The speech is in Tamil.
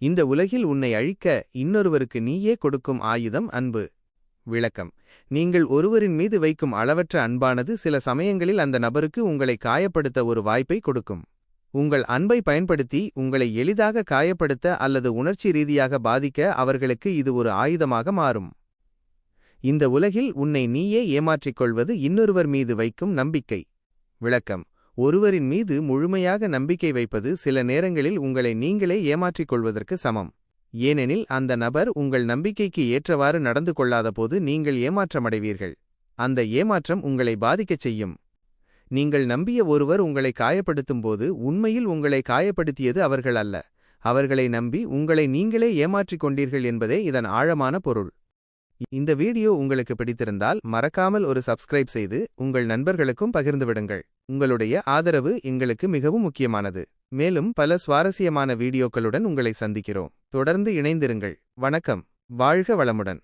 இந்த உலகில் உன்னை அழிக்க இன்னொருவருக்கு நீயே கொடுக்கும் ஆயுதம் அன்பு. விளக்கம்: நீங்கள் ஒருவரின் மீது வைக்கும் அளவற்ற அன்பானது சில சமயங்களில் அந்த நபருக்கு உங்களை காயப்படுத்த ஒரு வாய்ப்பை கொடுக்கும். உங்கள் அன்பை பயன்படுத்தி உங்களை எளிதாக காயப்படுத்த அல்லது உணர்ச்சி ரீதியாக பாதிக்க அவர்களுக்கு இது ஒரு ஆயுதமாக மாறும். இந்த உலகில் உன்னை நீயே ஏமாற்றிக் கொள்வது இன்னொருவர் மீது வைக்கும் நம்பிக்கை. விளக்கம்: ஒருவரின் மீது முழுமையாக நம்பிக்கை வைப்பது சில நேரங்களில் உங்களை நீங்களே ஏமாற்றிக் கொள்வதற்கு சமம். ஏனெனில் அந்த நபர் உங்கள் நம்பிக்கைக்கு ஏற்றவாறு நடந்து கொள்ளாதபோது நீங்கள் ஏமாற்றமடைவீர்கள். அந்த ஏமாற்றம் உங்களை பாதிக்கச் செய்யும். நீங்கள் நம்பிய ஒருவர் உங்களை காயப்படுத்தும்போது உண்மையில் உங்களை காயப்படுத்தியது அவர்கள் அல்ல, அவர்களை நம்பி உங்களை நீங்களே ஏமாற்றிக் கொண்டீர்கள் என்பதே இதன் ஆழமான பொருள். இந்த வீடியோ உங்களுக்கு பிடித்திருந்தால் மறக்காமல் ஒரு சப்ஸ்கிரைப் செய்து உங்கள் நண்பர்களுக்கும் பகிர்ந்துவிடுங்கள். உங்களுடைய ஆதரவு எங்களுக்கு மிகவும் முக்கியமானது. மேலும் பல சுவாரஸ்யமான வீடியோக்களுடன் உங்களை சந்திக்கிறோம். தொடர்ந்து இணைந்திருங்கள். வணக்கம். வாழ்க வளமுடன்.